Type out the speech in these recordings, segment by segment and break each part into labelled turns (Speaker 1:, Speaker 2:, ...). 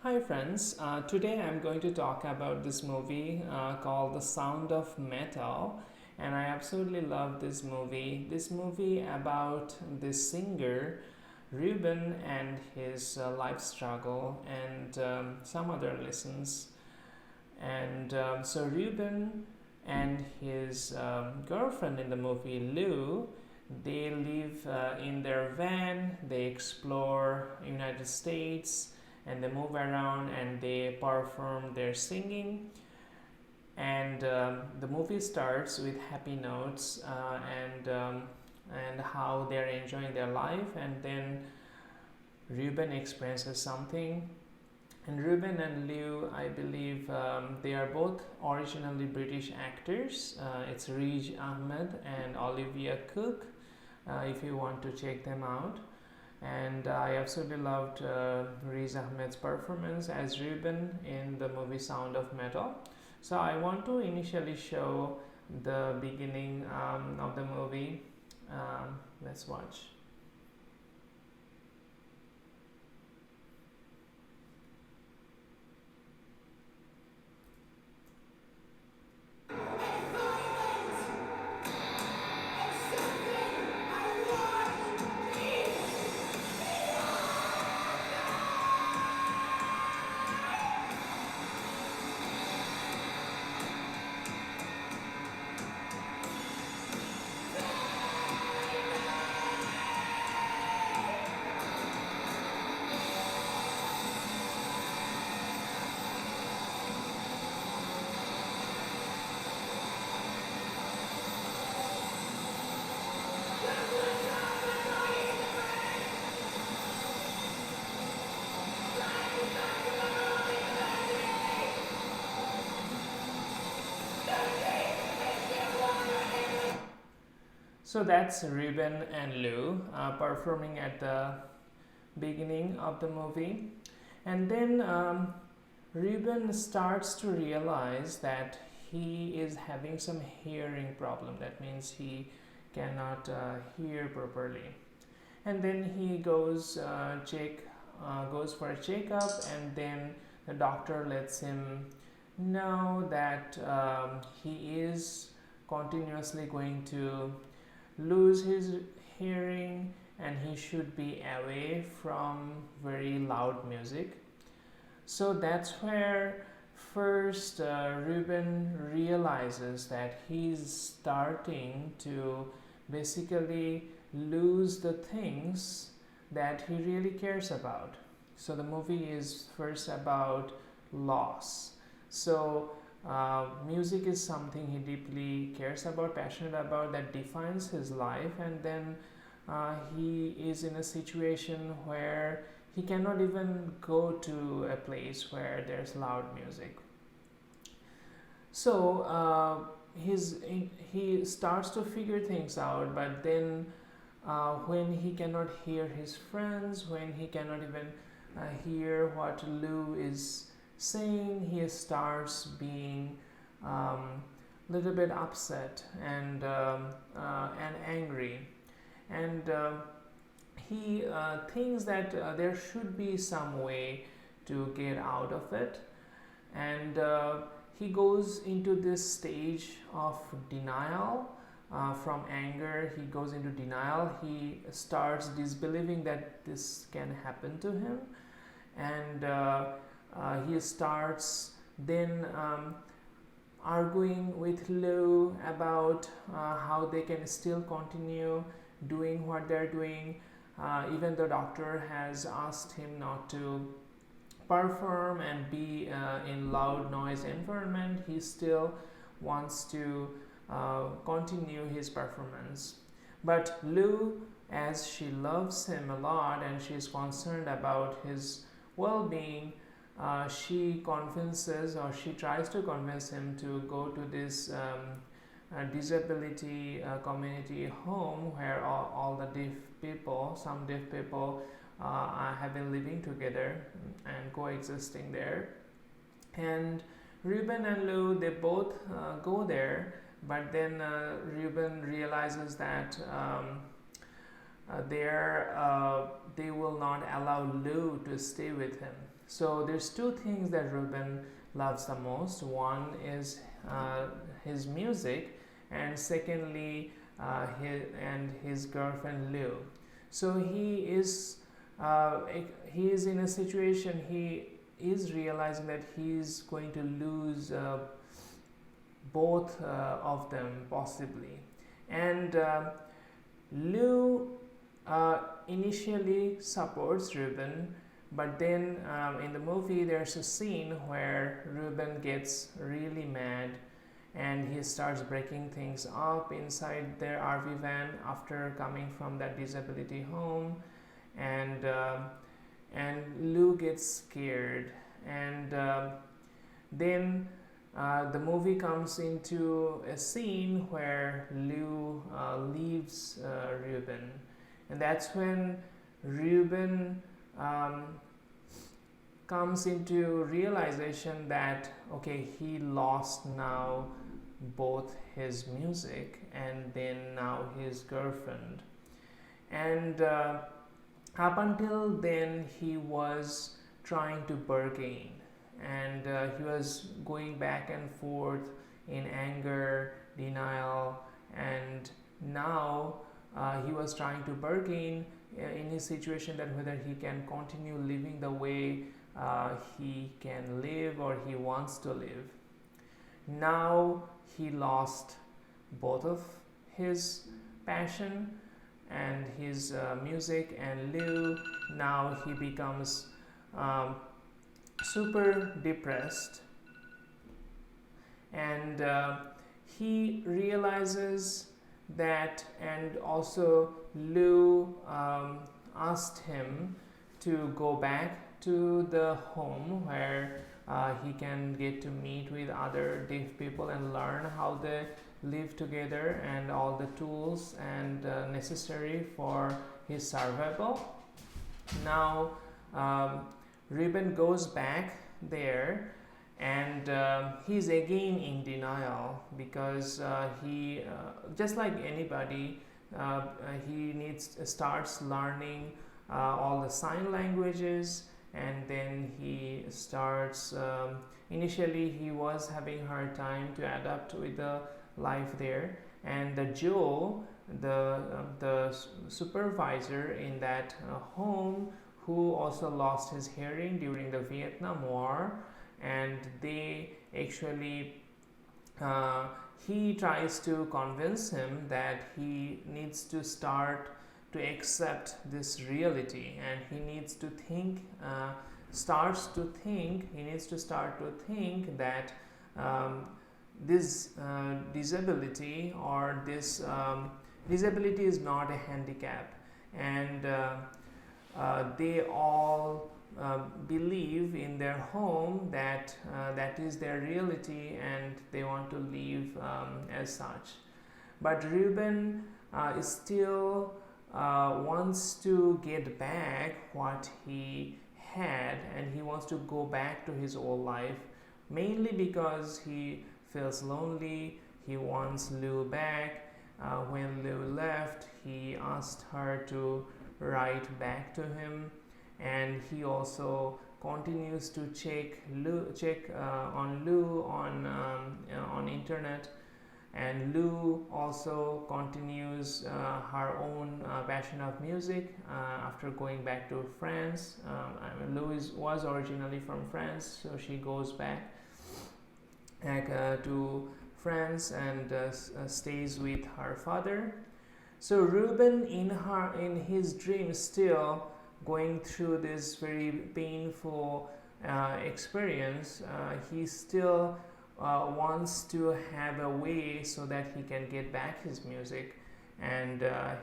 Speaker 1: Hi friends, today I'm going to talk about this movie called The Sound of Metal, and I absolutely love this movie. This movie about this singer Ruben and his life struggle and some other lessons. And so Ruben and his girlfriend in the movie Lou, they live in their van. They explore United States and they move around and they perform their singing. And the movie starts with happy notes and how they're enjoying their life. And then Ruben experiences something. And Ruben and Liu, I believe they are both originally British actors. It's Riz Ahmed and Olivia Cook, if you want to check them out. And I absolutely loved Riz Ahmed's performance as Ruben in the movie Sound of Metal. So I want to initially show the beginning of the movie. Let's watch. So that's Ruben and Lou performing at the beginning of the movie. And then Ruben starts to realize that he is having some hearing problem. That means he cannot hear properly. And then he goes goes for a checkup, and then the doctor lets him know that he is continuously going to lose his hearing and he should be away from very loud music. So that's where first Ruben realizes that he's starting to basically lose the things that he really cares about. So the movie is first about loss. So music is something he deeply cares about, passionate about, that defines his life, and then he is in a situation where he cannot even go to a place where there's loud music. So he starts to figure things out, but then when he cannot hear his friends, when he cannot even hear what Lou is saying, he starts being little bit upset and angry, and he thinks that there should be some way to get out of it, and he goes into this stage of denial. From anger, he goes into denial. He starts disbelieving that this can happen to him, and he starts then arguing with Lou about how they can still continue doing what they're doing. Even the doctor has asked him not to perform and be in loud noise environment, he still wants to continue his performance. But Lou, as she loves him a lot and she is concerned about his well-being, she convinces, or she tries to convince him to go to this disability community home where all the deaf people, some deaf people have been living together and coexisting there. And Ruben and Lou, they both go there, but then Ruben realizes that they will not allow Lou to stay with him. So there's two things that Ruben loves the most. One is his music, and secondly, his girlfriend Lou. So he is in a situation. He is realizing that he's going to lose both of them possibly, and Lou initially supports Ruben, but then in the movie there's a scene where Ruben gets really mad and he starts breaking things up inside their RV van after coming from that disability home, and Lou gets scared, and then the movie comes into a scene where Lou leaves Ruben, and that's when Ruben comes into realization that okay, he lost now both his music and then now his girlfriend, and up until then he was trying to bargain, and he was going back and forth in anger, denial, and now he was trying to bargain in his situation that whether he can continue living the way he can live or he wants to live. Now he lost both of his passion and his music and Lou. Now he becomes super depressed, and he realizes that, and also Lou asked him to go back to the home where he can get to meet with other deaf people and learn how they live together and all the tools and necessary for his survival. Now Ruben goes back there, and he's again in denial because he just like anybody he starts learning all the sign languages, and then he starts initially he was having a hard time to adapt with the life there, and the Joe, the supervisor in that home, who also lost his hearing during the Vietnam War, and they actually he tries to convince him that he needs to start to accept this reality, and he needs to think he needs to start to think that this disability or this disability is not a handicap, and they all believe in their home that that is their reality, and they want to live as such. But Ruben is still wants to get back what he had, and he wants to go back to his old life, mainly because he feels lonely. He wants Lou back. When Lou left, he asked her to write back to him, and he also continues to check on Lou on internet, and Lou also continues her own passion of music after going back to France. Lou was originally from France, so she goes back to France and stays with her father. So Ruben in his dream still going through this very painful experience, he still wants to have a way so that he can get back his music, and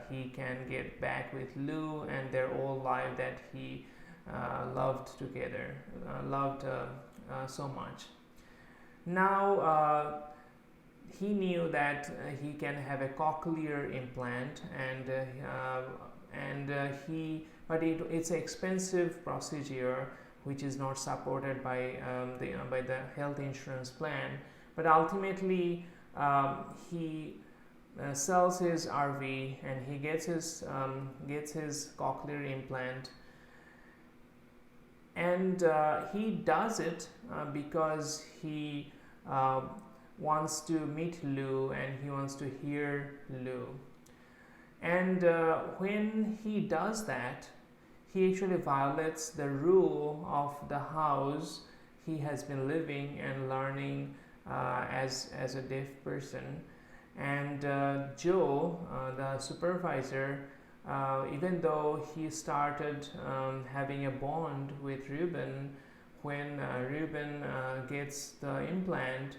Speaker 1: he can get back with Lou and their old life that he loved together, so much. Now he knew that he can have a cochlear implant, but it's an expensive procedure which is not supported by the health insurance plan. But ultimately, he sells his RV and he gets his cochlear implant. And he does it because he uh, wants to meet Lou and he wants to hear Lou. And when he does that, he actually violates the rule of the house he has been living and learning as a deaf person. And Joe, the supervisor, even though he started having a bond with Ruben, when Ruben gets the implant,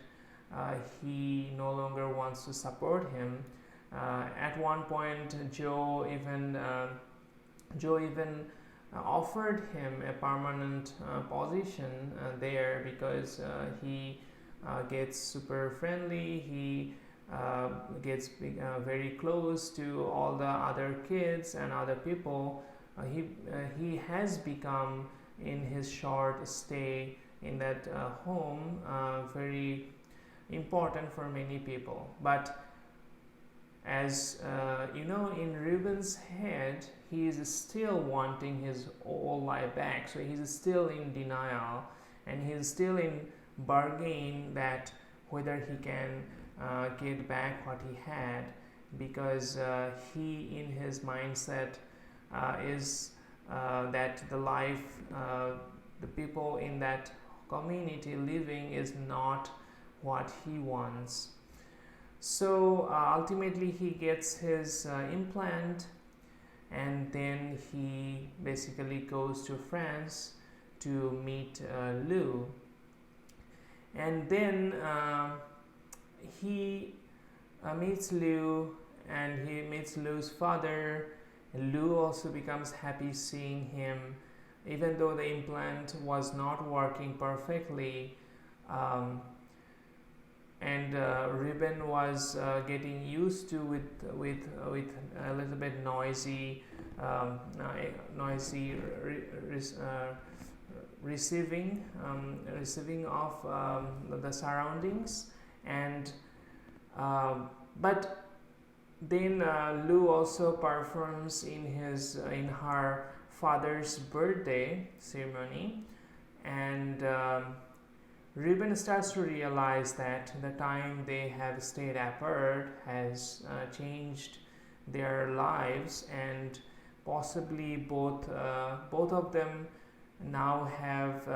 Speaker 1: he no longer wants to support him. At one point, Joe even offered him a permanent position there because he gets super friendly. He gets very close to all the other kids and other people. He has become, in his short stay in that home, very important for many people. But as you know, in Ruben's head, he is still wanting his old life back. So he's still in denial, and he's still in bargain that whether he can get back what he had, because he, in his mindset, is that the life, the people in that community living is not what he wants. So ultimately he gets his implant, and then he basically goes to France to meet Lou. And then he meets Lou, and he meets Lou's father. Lou also becomes happy seeing him, even though the implant was not working perfectly. And Ruben was getting used to with a little bit noisy receiving of the surroundings. And but then Lou also performs in her father's birthday ceremony, and Ruben starts to realize that the time they have stayed apart has changed their lives, and possibly both of them now have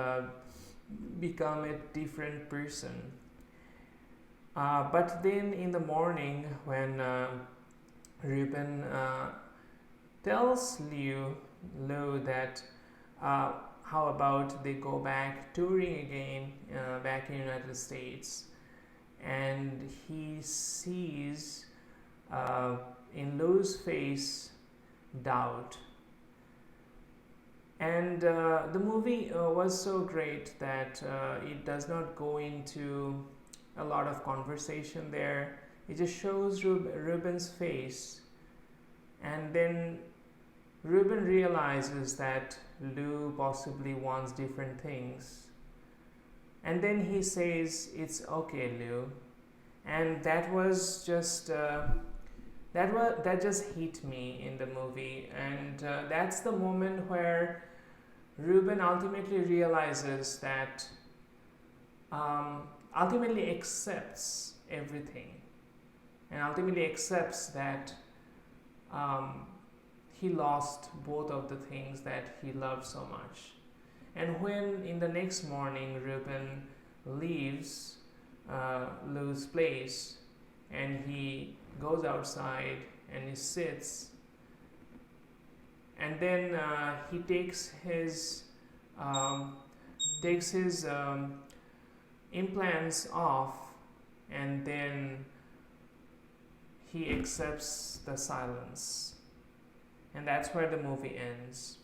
Speaker 1: become a different person. But then in the morning, when Ruben tells Lou that how about they go back touring again back in the United States, and he sees in Lou's face doubt. And the movie was so great that it does not go into a lot of conversation there. It just shows Ruben's face, and then Ruben realizes that Lou possibly wants different things, and then he says, "It's okay, Lou," and that was just that just hit me in the movie, and that's the moment where Ruben ultimately realizes that ultimately accepts everything, and ultimately accepts that he lost both of the things that he loved so much. And when in the next morning Ruben leaves Lou's place, and he goes outside and he sits, and then he takes his implants off, and then he accepts the silence, and that's where the movie ends.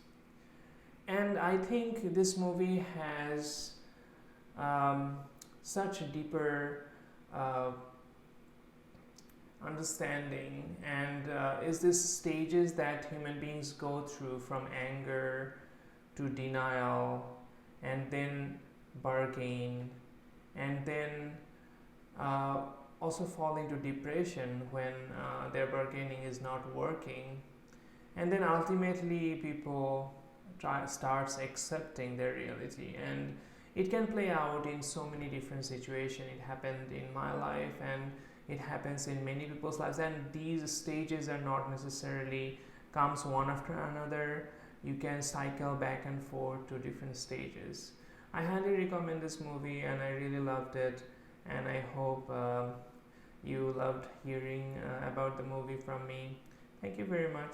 Speaker 1: And I think this movie has such a deeper understanding, and is this stages that human beings go through, from anger to denial, and then bargain, and then also fall into depression when their bargaining is not working, and then ultimately people starts accepting their reality. And it can play out in so many different situations. It happened in my life, and it happens in many people's lives, and these stages are not necessarily comes one after another. You can cycle back and forth to different stages. I highly recommend this movie, and I really loved it, and I hope you loved hearing about the movie from me. Thank you very much.